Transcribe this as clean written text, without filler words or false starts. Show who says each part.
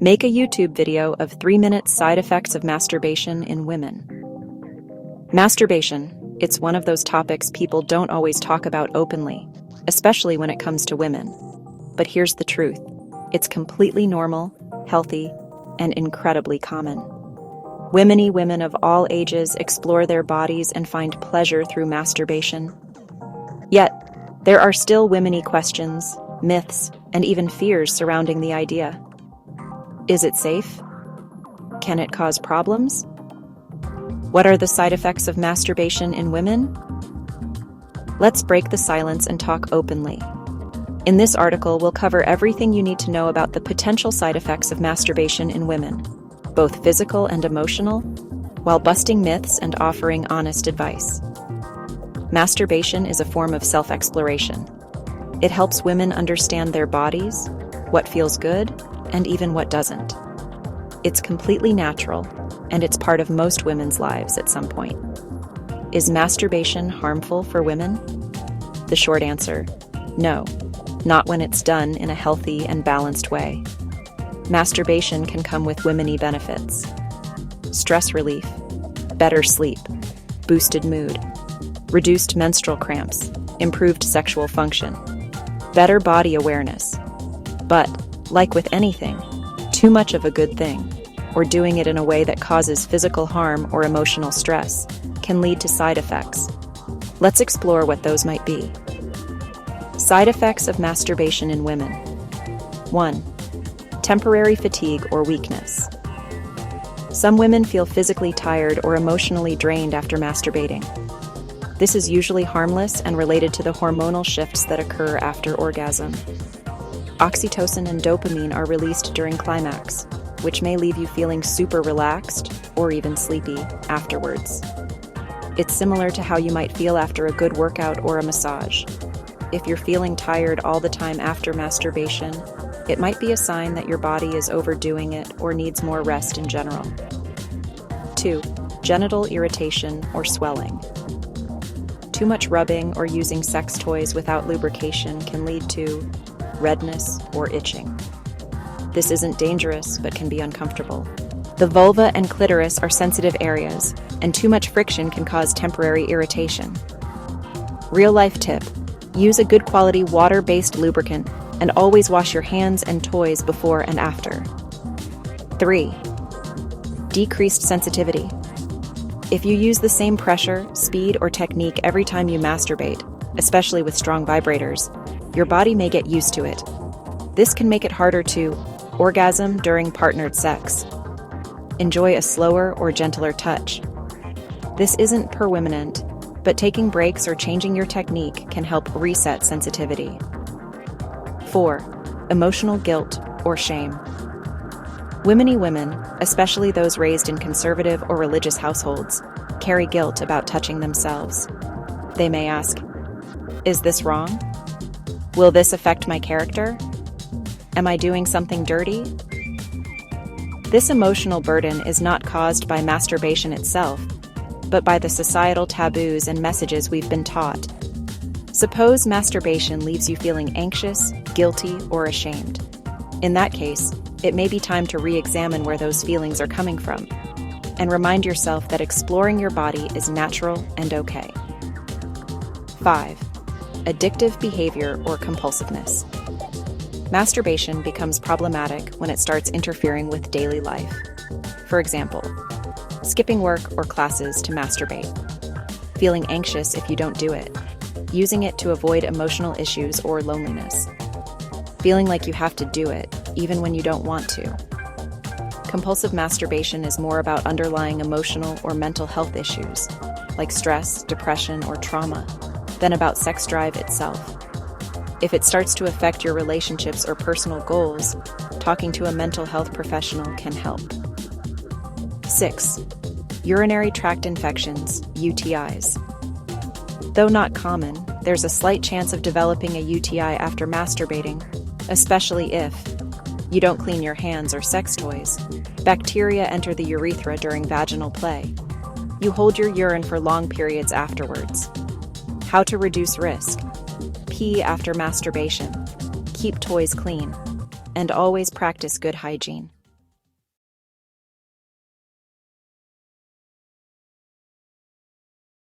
Speaker 1: Make a YouTube video of 3-minute side effects of masturbation in women. Masturbation, it's one of those topics people don't always talk about openly, especially when it comes to women. But here's the truth. It's completely normal, healthy, and incredibly common. Women of all ages explore their bodies and find pleasure through masturbation. Yet, there are still womeny questions, myths, and even fears surrounding the idea. Is it safe? Can it cause problems? What are the side effects of masturbation in women? Let's break the silence and talk openly. In this article, we'll cover everything you need to know about the potential side effects of masturbation in women, both physical and emotional, while busting myths and offering honest advice. Masturbation is a form of self-exploration. It helps women understand their bodies, what feels good, and even what doesn't. It's completely natural, and it's part of most women's lives at some point. Is masturbation harmful for women? The short answer, no, not when it's done in a healthy and balanced way. Masturbation can come with womeny benefits: stress relief, better sleep, boosted mood, reduced menstrual cramps, improved sexual function, better body awareness. But, like with anything, too much of a good thing, or doing it in a way that causes physical harm or emotional stress, can lead to side effects. Let's explore what those might be. Side effects of masturbation in women. 1. Temporary fatigue or weakness. Some women feel physically tired or emotionally drained after masturbating. This is usually harmless and related to the hormonal shifts that occur after orgasm. Oxytocin and dopamine are released during climax, which may leave you feeling super relaxed or even sleepy afterwards. It's similar to how you might feel after a good workout or a massage. If you're feeling tired all the time after masturbation, it might be a sign that your body is overdoing it or needs more rest in general. 2. Genital irritation or swelling. Too much rubbing or using sex toys without lubrication can lead to redness or itching. This isn't dangerous, but can be uncomfortable. The vulva and clitoris are sensitive areas, and too much friction can cause temporary irritation. Real-life tip: use a good quality water-based lubricant and always wash your hands and toys before and after. 3. Decreased sensitivity. If you use the same pressure, speed, or technique every time you masturbate, especially with strong vibrators, your body may get used to it. This can make it harder to orgasm during partnered sex. Enjoy a slower or gentler touch. This isn't permanent, but taking breaks or changing your technique can help reset sensitivity. 4. Emotional guilt or shame. Womeny women, especially those raised in conservative or religious households, carry guilt about touching themselves. They may ask, "Is this wrong? Will this affect my character? Am I doing something dirty?" This emotional burden is not caused by masturbation itself, but by the societal taboos and messages we've been taught. Suppose masturbation leaves you feeling anxious, guilty, or ashamed. In that case, it may be time to re-examine where those feelings are coming from, and remind yourself that exploring your body is natural and okay. 5. Addictive behavior or compulsiveness. Masturbation becomes problematic when it starts interfering with daily life. For example, skipping work or classes to masturbate, feeling anxious if you don't do it, using it to avoid emotional issues or loneliness, feeling like you have to do it even when you don't want to. Compulsive masturbation is more about underlying emotional or mental health issues, like stress, depression, or trauma, than about sex drive itself. If it starts to affect your relationships or personal goals, talking to a mental health professional can help. 6. Urinary tract infections, UTIs. Though not common, there's a slight chance of developing a UTI after masturbating, especially if you don't clean your hands or sex toys. Bacteria enter the urethra during vaginal play. You hold your urine for long periods afterwards. How to reduce risk: pee after masturbation, keep toys clean, and always practice good hygiene.